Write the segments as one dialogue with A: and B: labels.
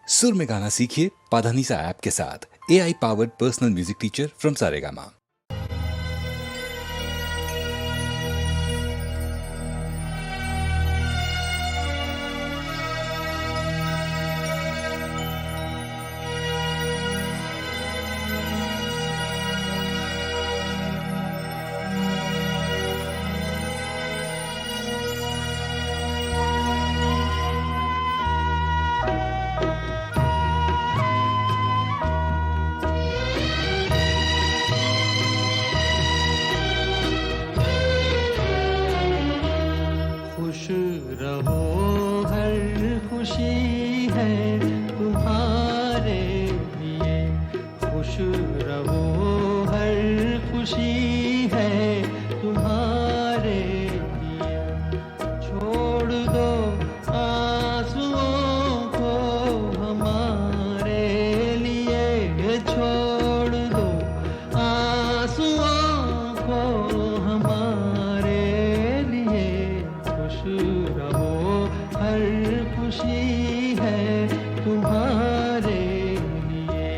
A: सुर में गाना सीखिए पाधानीसा ऐप के साथ। AI powered personal music teacher from Saregama.
B: खुश रहो, हर खुशी है तुम्हारे लिए। खुश रहो, हर खुशी है तुम्हारे लिए। छोड़ दो आंसुओं को हमारे लिए। छोड़ दो आंसुओं को हमारे लिए। खुश रहो, हर खुशी है तुम्हारे लिए।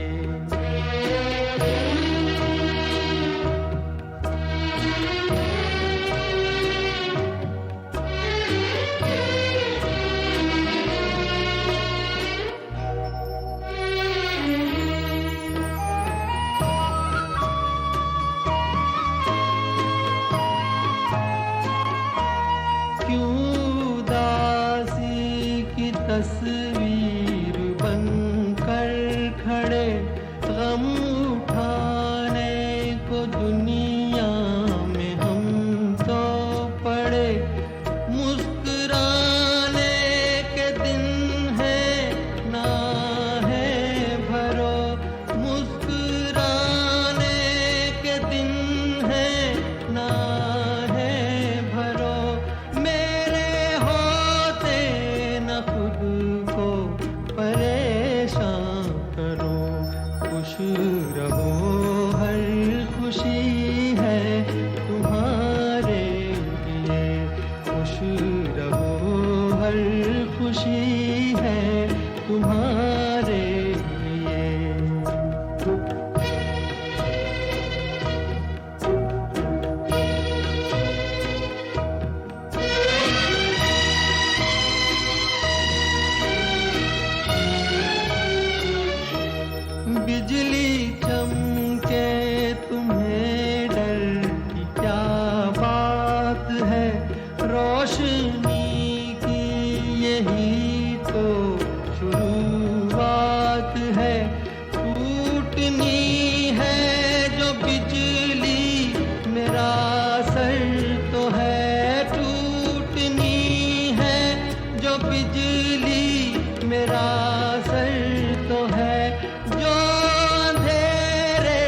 B: क्यों उदासी की तस्वीर बनकर खड़े, गम उठाने को दुनिया में हम तो पड़े। मुस्कुराने के दिन है ना है भरो। मुस्कुराने के दिन है ना है भरो। मेरे होते न खुद को परेशान करो। खुश रहो, हर खुशी है तुम्हारे लिए। खुश रहो, हर खुशी है तुम्हारे लिए। बिजली चमके तुम्हें डर की क्या बात है। रोशनी की यही तो शुरुआत है। टूटनी है जो बिजली मेरा सर तो है। टूटनी है जो बिजली मेरा सर तो है। जो अंधेरे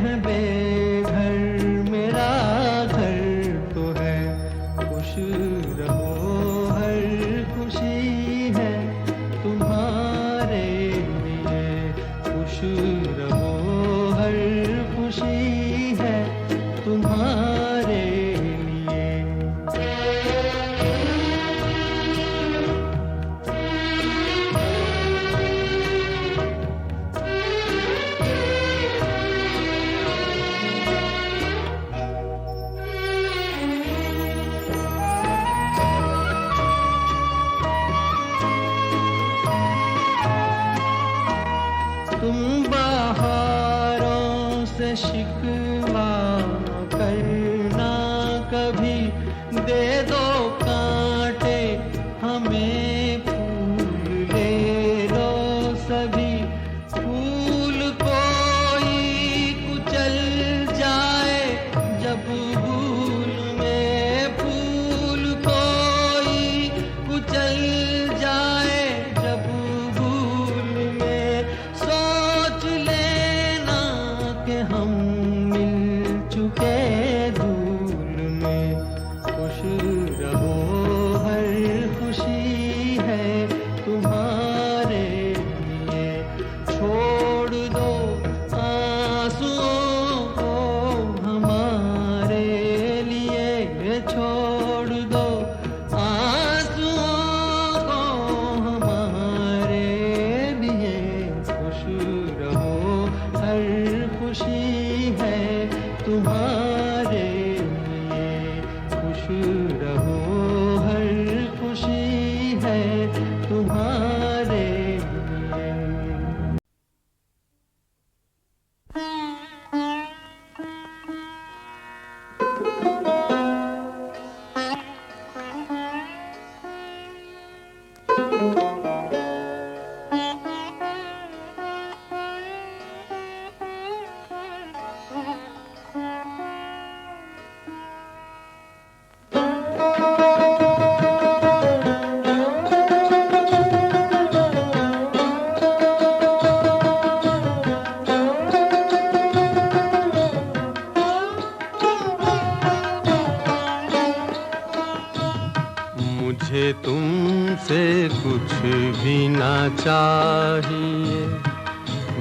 B: हैं बेघर मेरा घर तो है। खुश रहो, हर खुशी है तुम्हारे लिए। खुश रहो, हर खुशी है तुम्हारे लिए। तुम बहारों से शिकवा करना कभी। दे दो कांटे हमें, फूल ले लो सभी। फूल कोई कुचल जाए जब भूल में। फूल कोई कुचल जाए जब भूल में। सोच लेना कि हम मिल
C: चाहिए।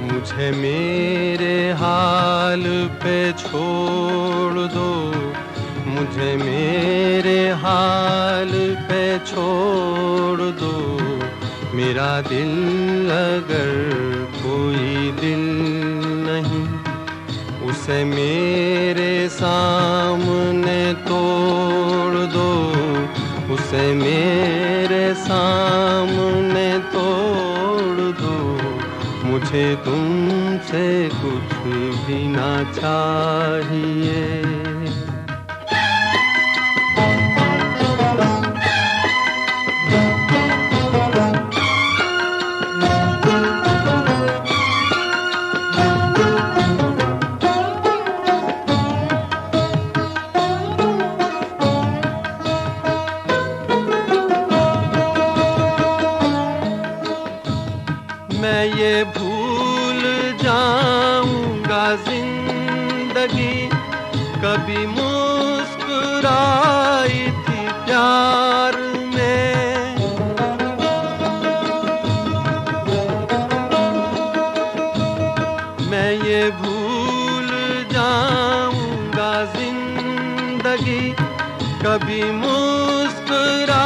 C: मुझे मेरे हाल पे छोड़ दो, मुझे मेरे हाल पे छोड़ दो। मेरा दिल अगर कोई दिल नहीं, उसे मेरे सामने तोड़ दो, उसे मेरे सामने तोड़ दो। मुझे तुमसे कुछ भी ना चाहिए। मैं ये भूल जाऊंगा जिंदगी कभी मुस्कुराई थी प्यार में। मैं ये भूल जाऊंगा जिंदगी कभी मुस्कुराई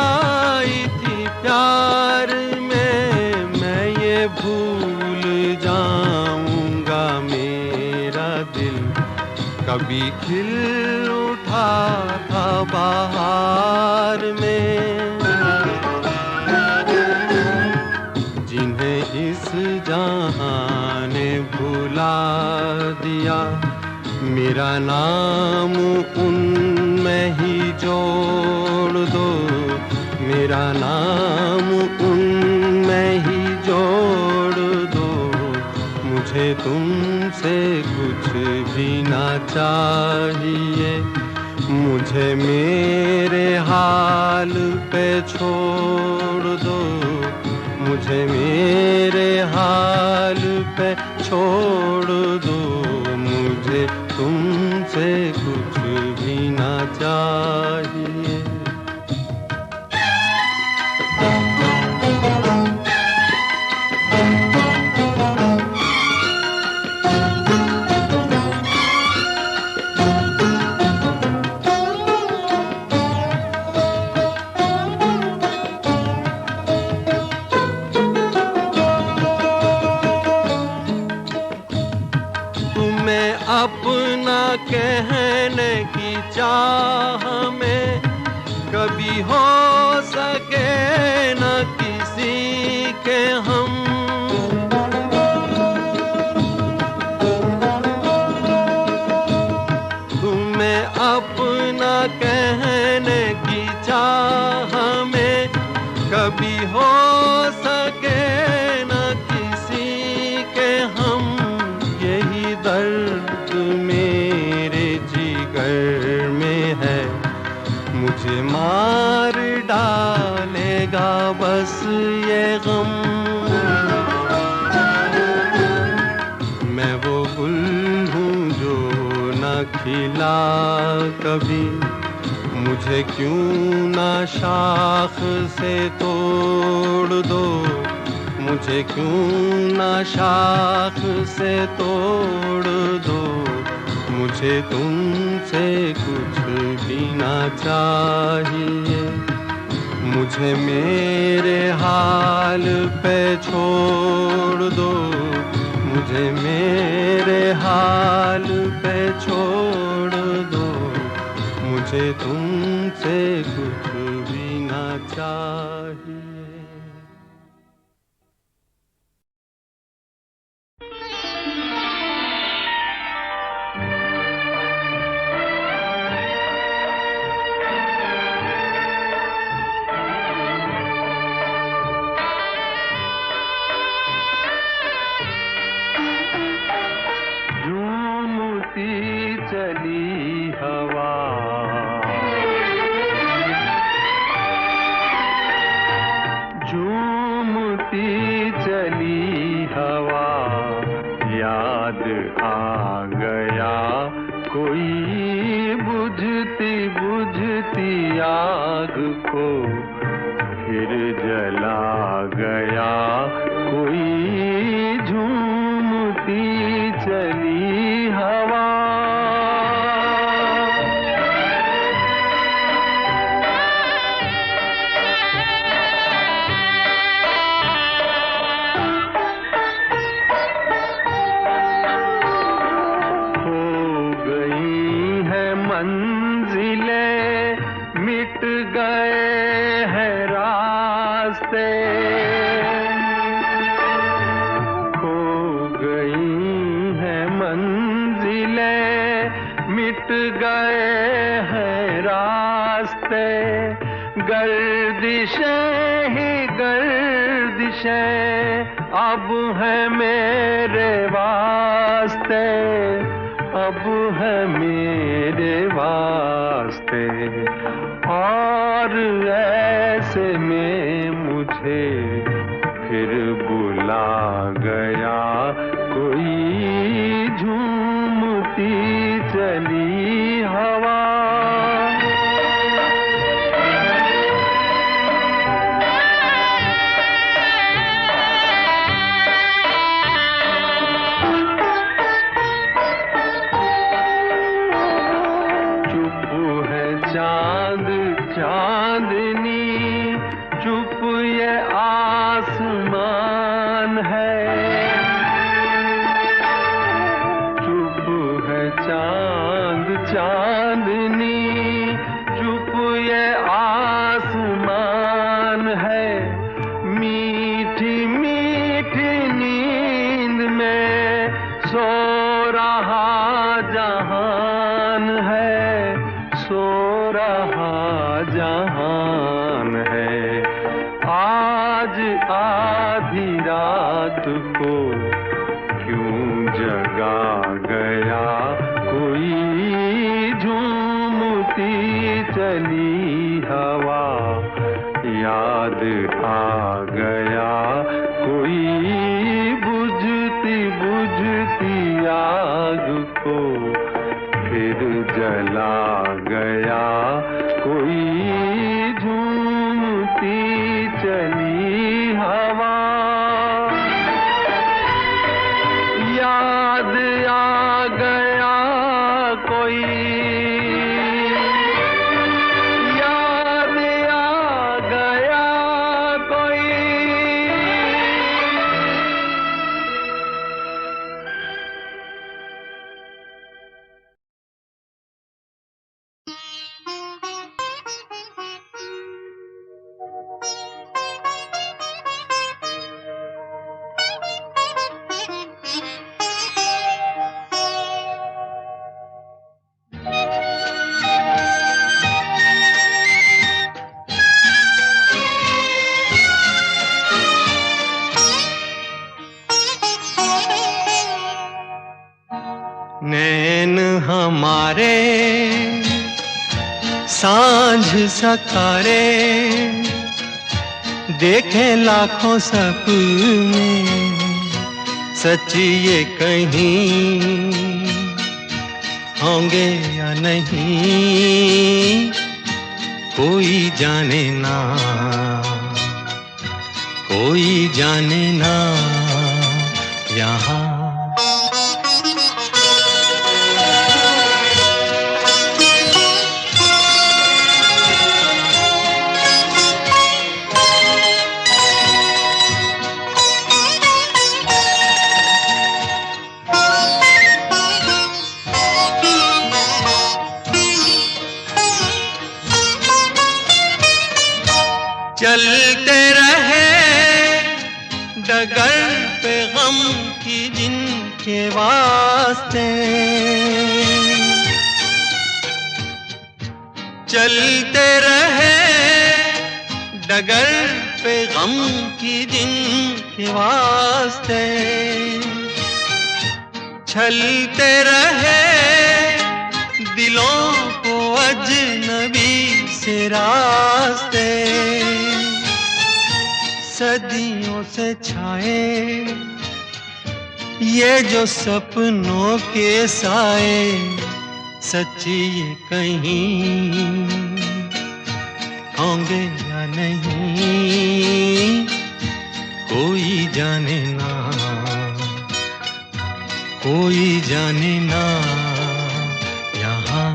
C: थी प्यार में। भूल जाऊंगा मेरा दिल कभी खिल उठा था बहार में। जिन्हें इस जहां ने भुला दिया, मेरा नाम उनमें ही जोड़ दो, मेरा नाम उनमें ही जोड़ दो। मुझे तुमसे कुछ भी ना चाहिए। मुझे मेरे हाल पे छोड़ दो, मुझे मेरे हाल पे छोड़ दो। मुझे तुमसे कुछ भी ना चाहिए। अपना कहने की चाह में कभी हो सके न किसी के हम। तुम्हें अपना कहने की चाह में कभी हो सके न किसी के हम। यही दर्द मेरे जिगर में है, मुझे मार डालेगा बस ये गम। मैं वो गुल हूँ जो न खिला कभी, मुझे क्यों ना शाख से तोड़ दो, मुझे क्यों ना शाख से तोड़ दो। मुझे तुमसे कुछ भी ना चाहिए। मुझे मेरे हाल पे छोड़ दो, मुझे मेरे हाल पे छोड़ दो। मुझे तुमसे कुछ भी ना चाहिए। चली हवा झूमती चली हवा, याद आ गया कोई बुझती बुझती आग को, फिर जला गया वास्ते, गर्दिशें ही गर्दिशें अब है मेरे वास्ते, अब है मेरे वास्ते। और ऐसे में मुझे फिर बुला गया कोई झूमती चली हवा। चांद चांदनी, चुप ये आसमान है। चुप है चांद चांदनी, चुप ये आसमान है। मीठी मीठी नींद में सो रहा जहान है, सो रहा जहान है। आज आधी रात को क्यों जगा गया कोई झूमती चली हवा। याद आ गया कोई बुझती बुझती आग को फिर जला गया कोई झूमती चली हवा। याद आ गया कोई, याद आ गया कोई।
B: नैन हमारे सांझ सकारे, देखे लाखों सपने, सच ये कहीं होंगे या नहीं कोई जाने ना, कोई जाने ना। यहाँ चलते रहे डगर पे गम की जिनके वास्ते, चलते रहे डगर पे गम की जिनके वास्ते, छलते रहे दिलों को अजनबी से रास्ते। सदियों से छाए ये जो सपनों के साए, सच्ची ये कहीं होंगे या नहीं कोई जाने ना, कोई जाने ना। यहाँ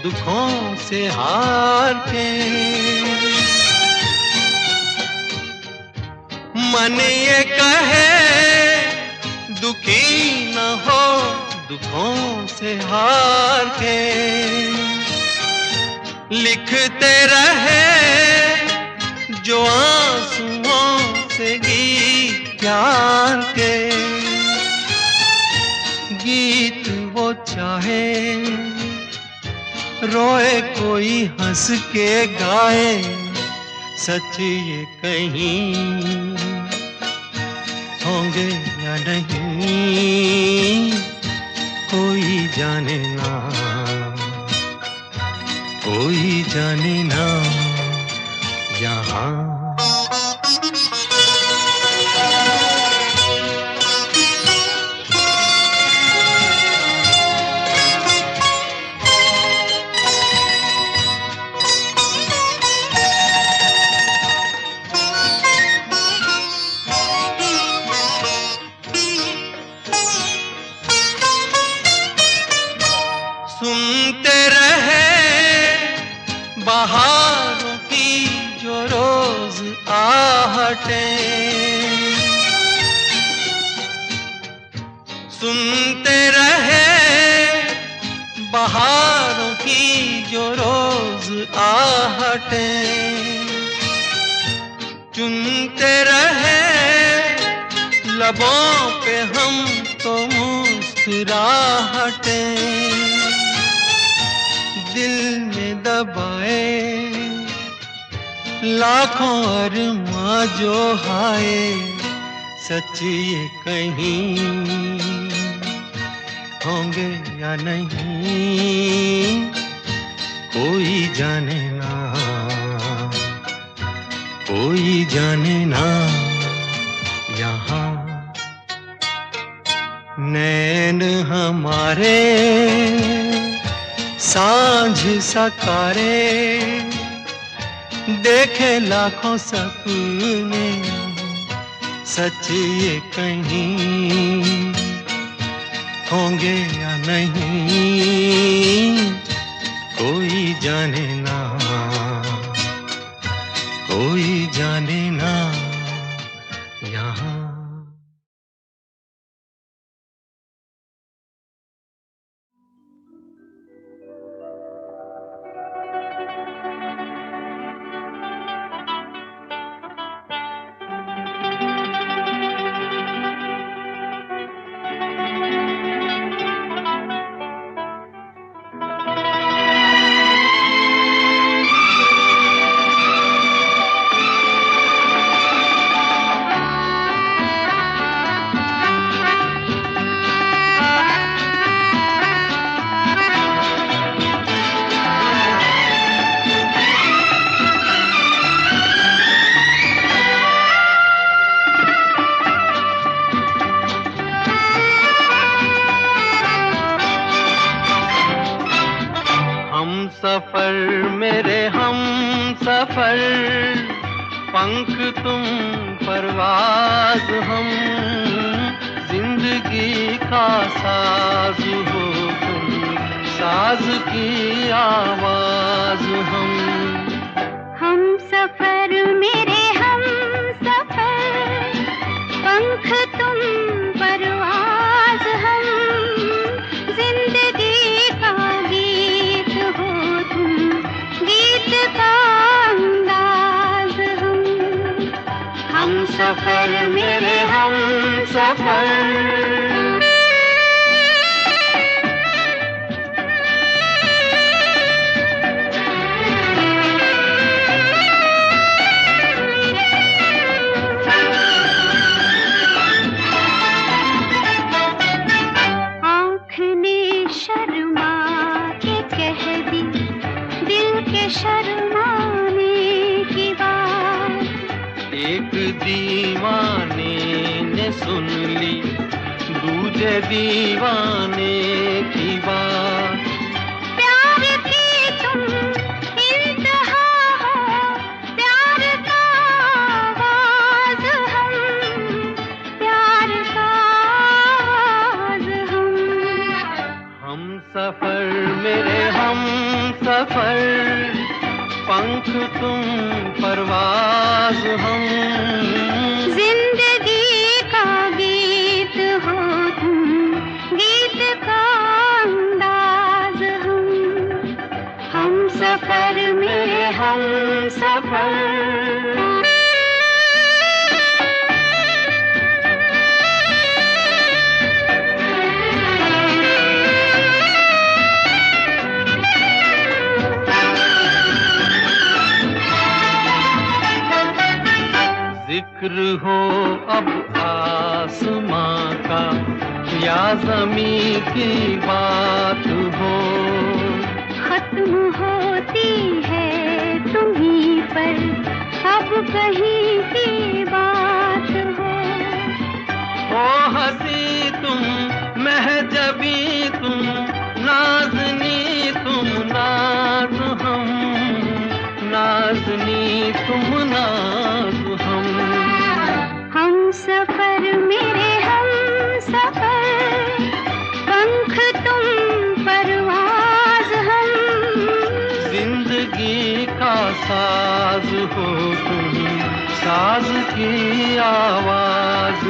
B: दुखों से हार के। मन ये कहे दुखी न हो दुखों से हार के, लिखते रहे जो आंसुओं से गीत प्यार के। गीत वो चाहे रोए कोई हंस के गाए, सच ये कहीं होंगे या नहीं कोई जाने ना, कोई जाने ना यहाँ। सुनते रहे बहारों की जो रोज आहटें, सुनते रहे बहारों की जो रोज आहटें, चुनते रहे लबों पे हम तो मुस्कुराहटें, दिल में दबाए लाखों अरमां जो हाय, सच ये कहीं होंगे या नहीं कोई जाने ना, कोई जाने ना यहाँ। नैन हमारे सांझ सकारे, देखे लाखों सपने, सच ये कहीं होंगे या नहीं कोई जाने ना, कोई जाने ना यहाँ। सफर मेरे हम सफर, पंख तुम परवाज हम, जिंदगी का साज हो तुम, साज की आवाज हम।
D: हम सफर मेरे हम सफर, पंख तुम परवाज हम, जिंदगी का गीत हो तुम, गीत का अंदाज हम सफर मेरे हम सफर। शर्माने की बात
B: एक दीवाने ने सुन ली दूजे दीवाने की बात।
D: प्यार की तुम इंतहा हो, प्यार का आवाज हम, प्यार का आवाज हम।
B: हम सफर मेरे हम पंख तुम परवाज हम,
D: जिंदगी का गीत हो तुम, गीत का अंदाज हम सफर में हम सफर।
B: जिक्र हो अब आसमां का या ज़मीं की बात हो,
D: खत्म होती है तुम्हीं पर अब कहीं की बात हो
B: हंसी तुम महजबी तुम, नाज़नी तुम नाज हम, नाज़नी तुम नाज
D: हम सफर मेरे हम सफर, पंख तुम परवाज हम,
B: जिंदगी का साज हो तुम, साज की आवाज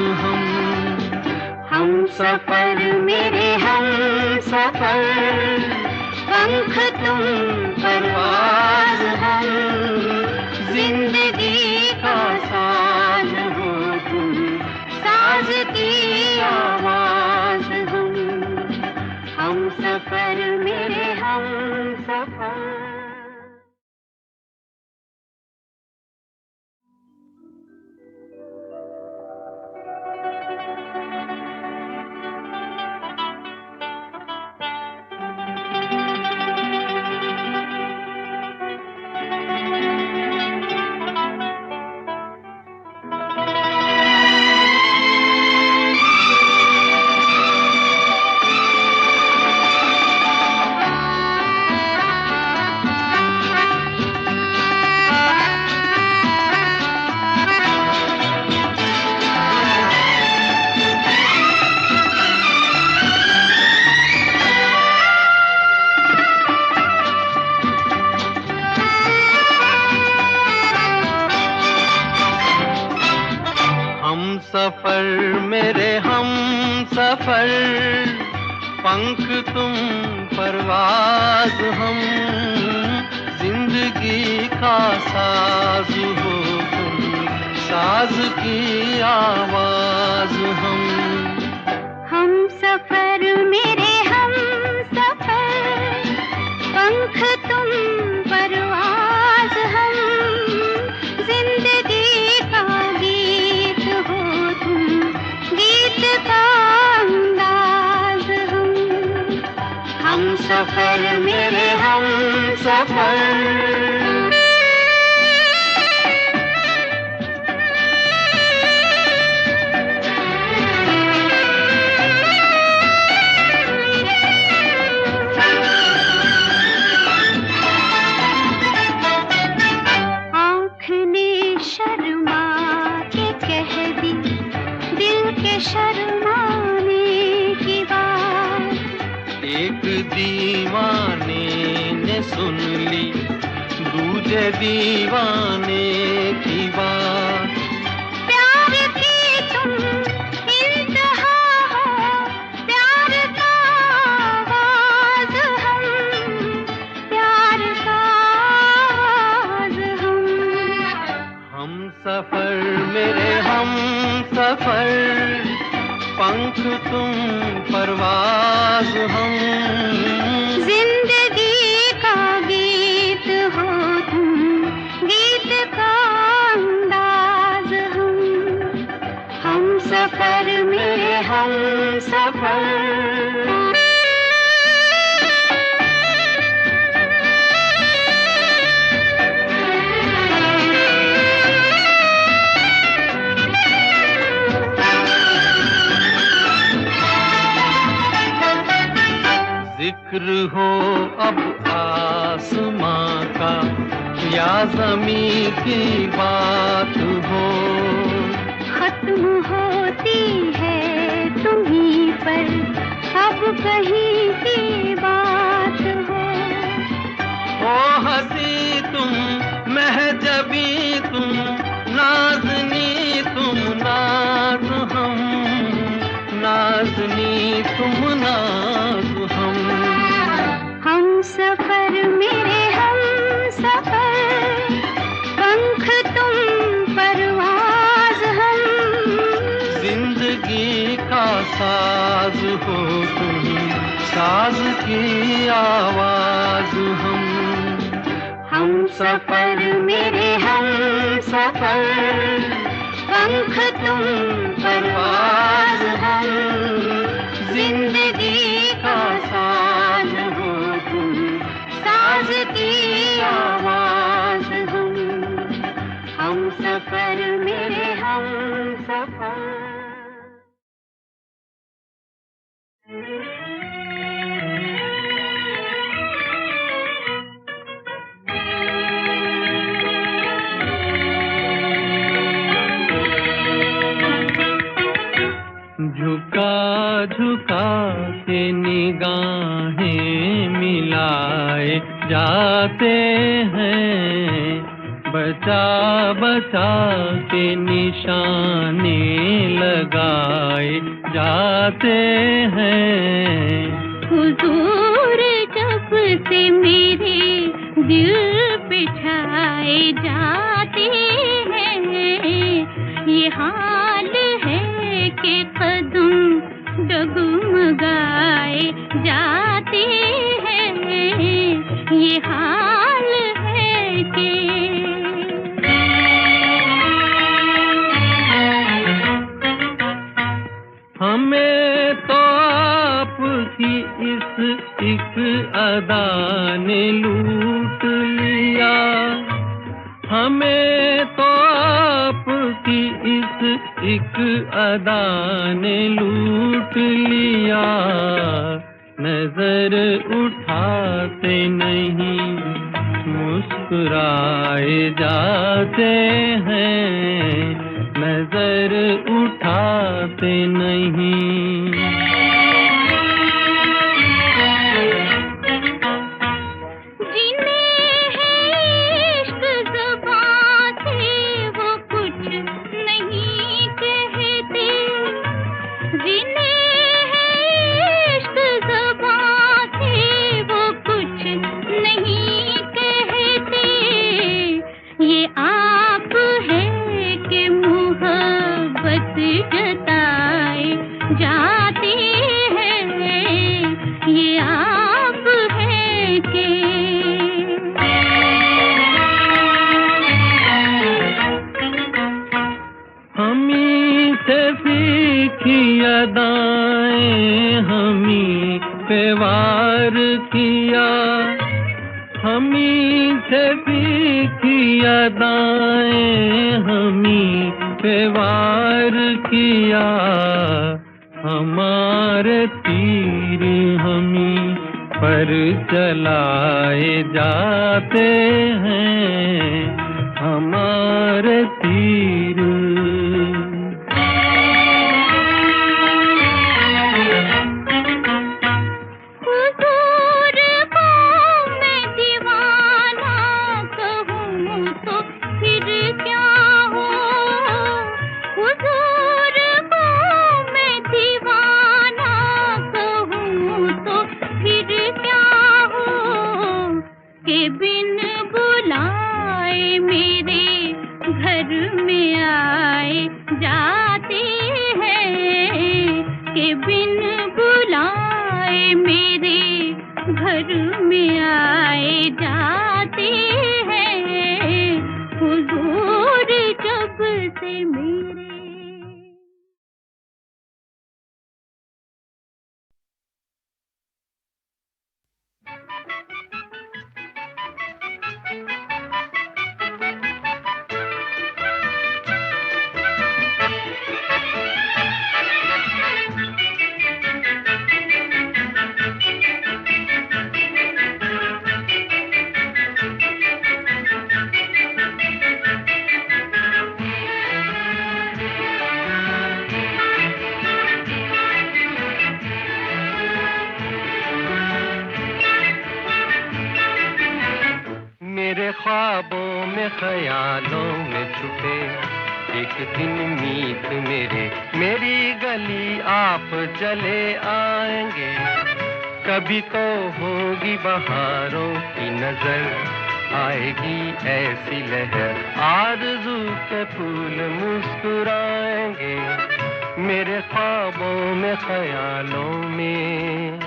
B: हम
D: सफर मेरे हम सफर, पंख तुम परवाज हम, जिंदगी का साज हो तुम, साज की आवाज हम सफर मेरे हम सफर।
B: सफर मेरे हम सफर, पंख तुम परवाज हम, जिंदगी का साज हो तुम, साज की आवाज हम
D: सफर मेरे हम सफर, पंख तुम परवाज हम, जिंदगी का गीत हो तुम, गीत का अंदाज हम सफर मेरे हम सफर। शर्माने की बात
B: एक दीवाने ने सुन ली दूजे दीवाने की बात,
D: प्यार की तुम इंतहा हो, प्यार का आवाज हम, प्यार का आवाज हम
B: सफर मेरे हम सफर, पंख तुम परवाज हम,
D: जिंदगी का गीत हो तुम, गीत का अंदाज हम सफर मेरे हम सफर।
B: जिक्र हो अब आसमां का या ज़मीं की बात हो,
D: खत्म होती है तुम्हीं पर अब कहीं की बात हो
B: हंसी तुम तुम महजबी तुम नाज़नी तुम नाज़ हम, नाज़नी तुम नाज़ हम
D: सफर मेरे हम सफर, पंख तुम परवाज़ हम,
B: जिंदगी का साज हो तुम, साज की आवाज हम
D: सफर मेरे हम सफर, पंख तुम परवाज़ हम, जिंदगी का साज हो तुम, साज की आवाज हम सफर मेरे हम सफर।
B: झुका झुका के निगाहें मिलाए जाते हैं, बचा बचा के निशाने लगाए जाते हैं।
D: हुजूर जब से मेरे दिल पे छाए जाते हैं, ये हाल है के कदम डगमगाए जाते हैं, ये हाल है के
B: हमें तो आपकी इस एक अदा ने लूट लिया, हमें तो आपकी इस एक अदा ने लूट लिया। नजर उठाते नहीं मुस्कुराए जाते हैं, नजर उठाते नहीं। अदाएं हमी पे वार किया, हमी से सीखी अदाएं हमी पे वार किया। हमारे तीर हमी पर चलाए जाते हैं, हमारे तीर। में ख्यालों में छुपे एक दिन मीत मेरे मेरी गली आप चले आएंगे। कभी तो होगी बहारों की नजर, आएगी ऐसी लहर आरज़ू के फूल मुस्कुराएंगे मेरे ख्वाबों में ख्यालों में।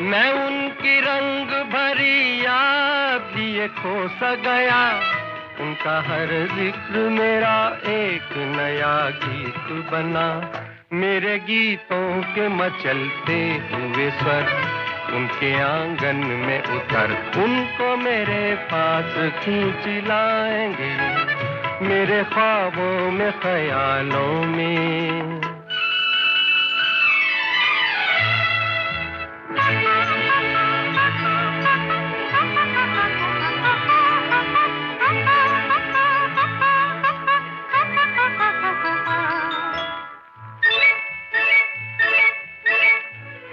B: मैं उनकी रंग भरी याद लिए खो सा गया, उनका हर जिक्र मेरा एक नया गीत बना। मेरे गीतों के मचलते हुए स्वर उनके आंगन में उतर उनको मेरे पास खींच लाएंगे मेरे ख्वाबों में ख्यालों में।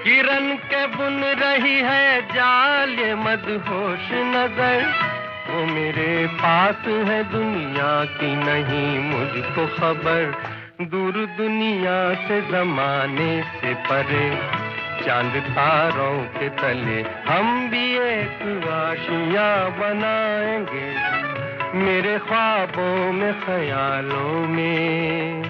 B: किरण के बुन रही है जाल ये मदहोश नजर, वो मेरे पास है दुनिया की नहीं मुझको खबर। दूर दुनिया से जमाने से परे चांद तारों के तले हम भी एक आशियां बनाएंगे मेरे ख्वाबों में ख्यालों में।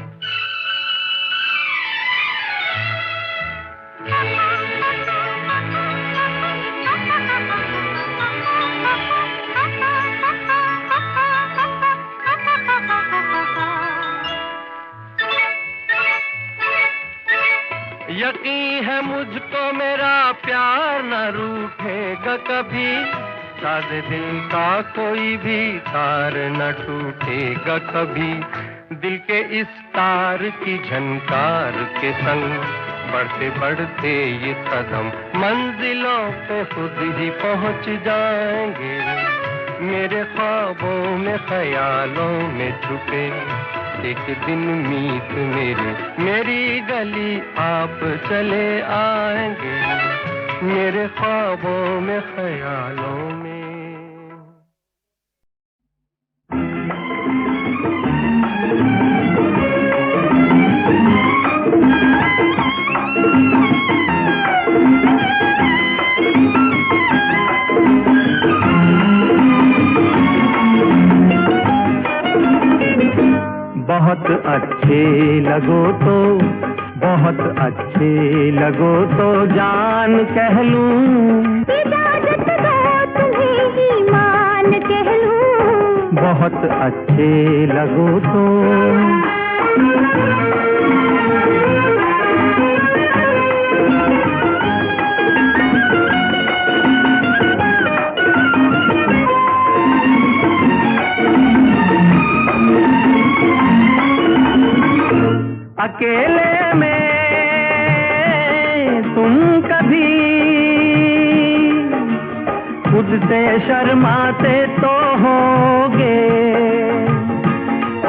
B: यकीन है मुझको मेरा प्यार न रूठेगा कभी, सादे दिल का कोई भी तार न टूटेगा कभी। दिल के इस तार की झनकार के संग बढ़ते बढ़ते ये कदम मंजिलों पे खुद ही पहुंच जाएंगे मेरे ख्वाबों में ख्यालों में छुपे एक दिन मीत मेरी गली आप चले आएंगे मेरे ख्वाबों में ख्यालों में।
C: बहुत अच्छे लगो तो बहुत अच्छे लगो तो जान कह लूं,
D: इजाजत दो तुम्हें ईमान कह लूं।
C: बहुत अच्छे लगो तो अकेले में तुम कभी खुद से शर्माते तो होगे,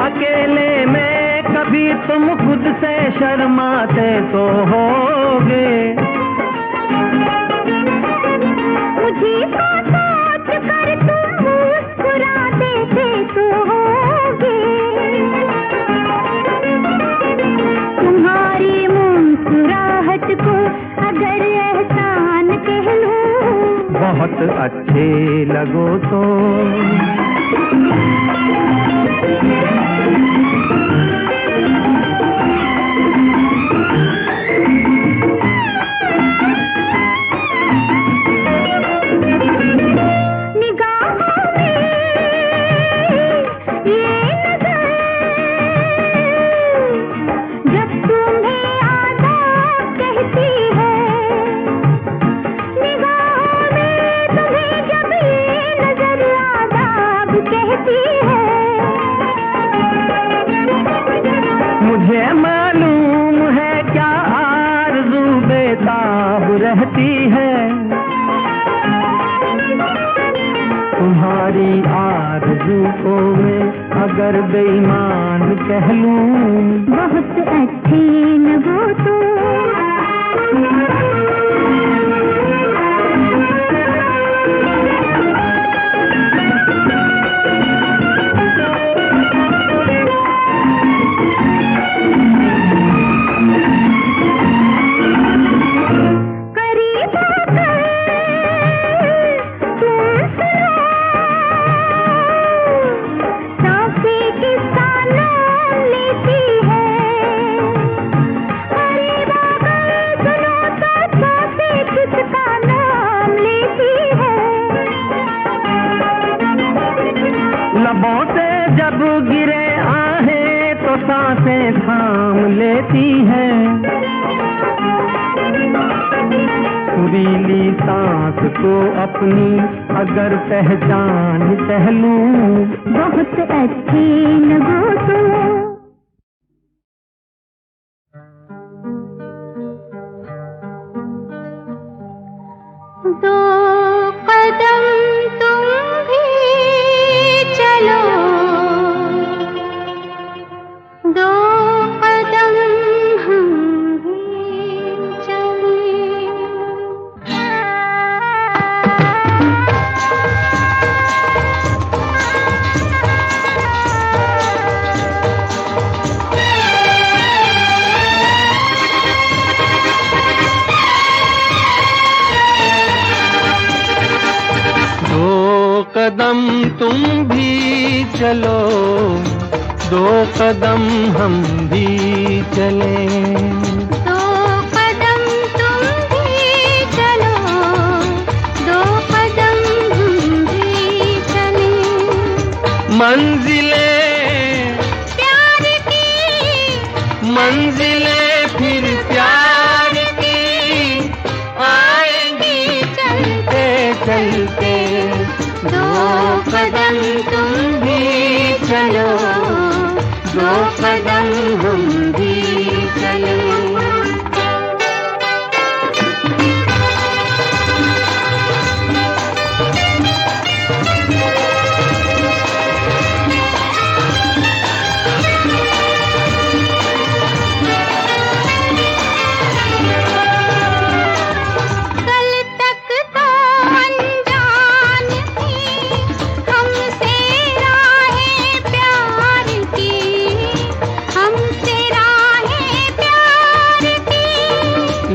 C: अकेले में कभी तुम खुद से शर्माते तो होगे।
D: मुझे सोच कर तुम मुस्कुरा देते तो होगे, तुम्हारी मुस्कुराहट को अगर एहसान कह लूं।
C: बहुत अच्छे लगो तो तुम्हारी आरज़ू को मैं अगर बेईमान कह लूं,
D: बहुत अच्छी न हो तो
C: लबों से जब गिरे आहें तो सांसें थाम लेती है, सुरीली सांस को अपनी अगर पहचान कह लूं,
D: बहुत अच्छी न हो तो दो कदम तुम भी चलो, दो कदम हम भी चलें।
B: कदम तुम भी चलो, दो कदम हम भी चलें।
D: दो कदम तुम भी चलो, दो कदम हम भी चलें।
B: मंजिलें
D: प्यार की,
B: मंजिलें फिर प्यार की आएंगी चलते चलते।
D: दो कदम तुम भी चलो,
B: दो कदम हम भी चलें।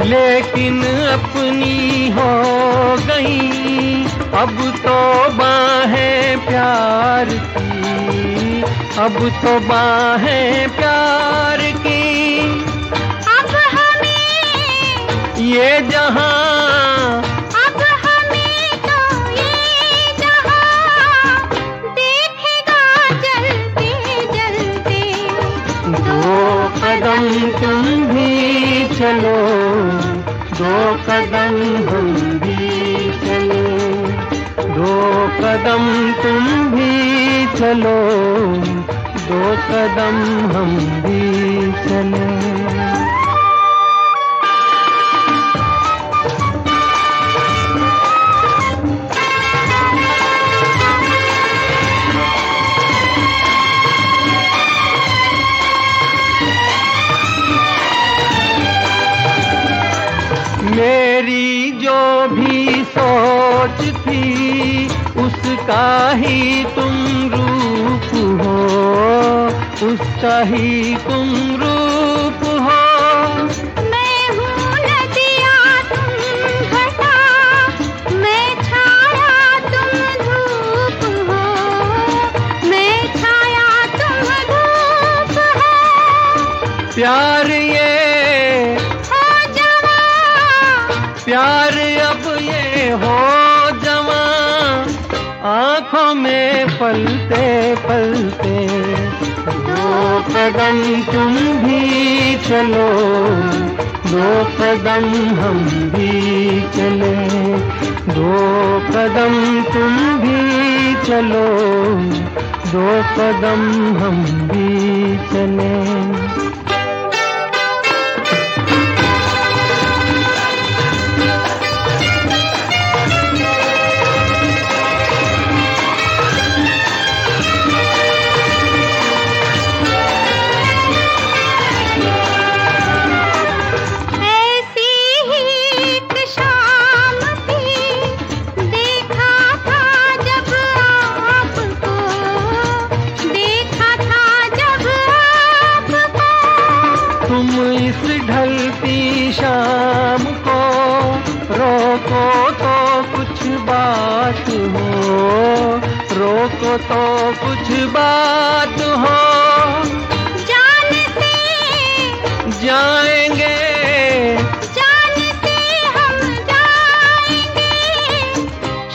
B: लेकिन अपनी हो गई अब तो बाहें प्यार की, अब तो बाहें प्यार की।
D: अब हमें
B: ये जहां,
D: अब हमें तो ये जहां देखेगा जलते जलते।
B: दो कदम तुम भी चलो, दो कदम हम भी चलें। दो कदम तुम भी चलो, दो कदम हम भी चलें। मेरी जो भी सोच थी उसका ही तुम रूप हो, उसका ही तुम रूप हो।
D: मैं हूँ नदिया तुम घटा, मैं छाया तुम धूप हो, मैं छाया तुम धूप हो।
B: प्यार ये प्यार अब ये हो जवां, आँखों में पलते पलते। दो कदम तुम भी चलो, दो कदम हम भी चलें। दो कदम तुम भी चलो, दो कदम हम भी चलें। को तो कुछ बात हो,
D: जानते
B: जाएंगे
D: जानते हम जाएंगे,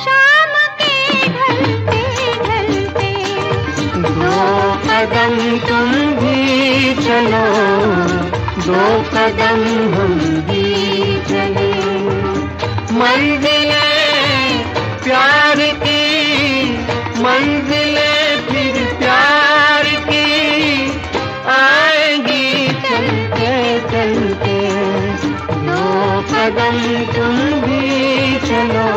D: शाम के ढलते ढलते।
B: दो कदम तुम भी चलो, दो कदम हम भी चले। मंजिलें प्यार की, मंजिलें फिर प्यार की आएंगी चलते चलते। दो कदम तुम भी चलो,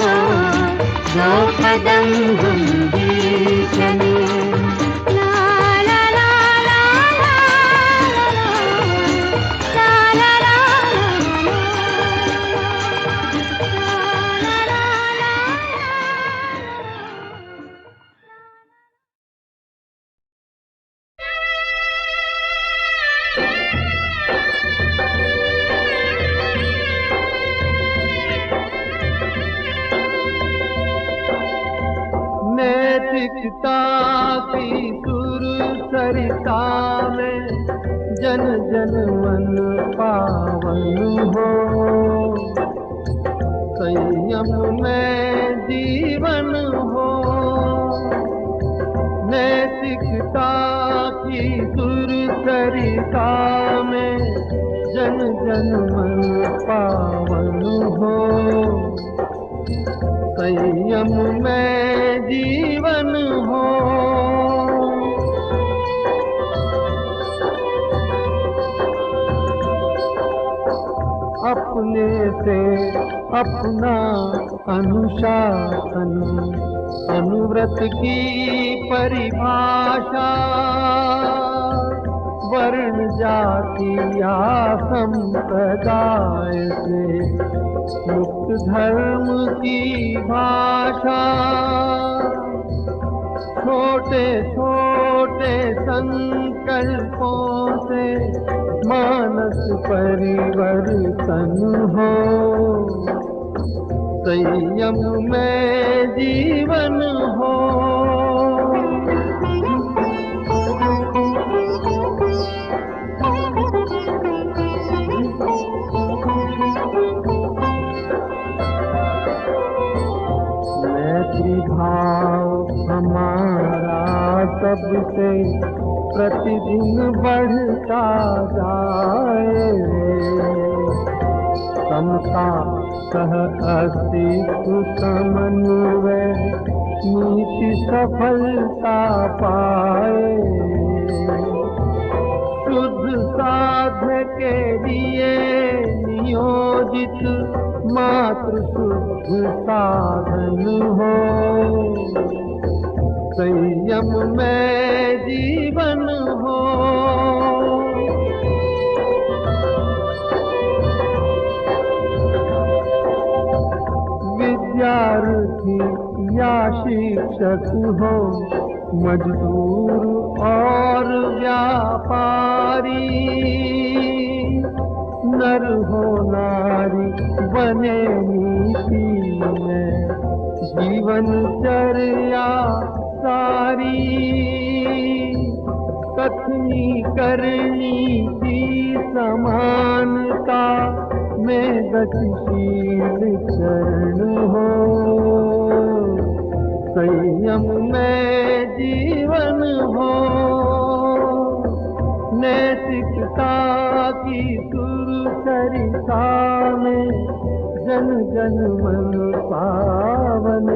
B: दो कदम हम भी चले। नैतिकता की सुर सरिता में जन जन मन पावन हो, संयम में जीवन हो। नैतिकता की सुर सरिता में जन जन मन पावन हो, संयम में जीवन हो। अपने से अपना अनुशासन, अनुव्रत की परिभाषा, वर्ण जाति या संप्रदाय से मुक्त धर्म की भाषा। छोटे छोटे संकल्पों से मानस परिवर्तन हो, संयम में जीवन हो। भाव हमारा सबसे प्रतिदिन बढ़ता जाए, समता सह अस्तित्व समन्वय नीति सफलता पाए। शुद्ध साध्य के लिए नियोजित मात्र शुद्ध साधन हो, संयम में जीवन हो। विद्यार्थी या शिक्षक हो, मजदूर और व्यापारी, नर हो नारी बने नीति में जीवन चर्या सारी। कथनी करनी की समानता में गतिशील चरण हो, संयम में जीवन हो। नैतिकता की सुरसरिता में जन जन मन पावन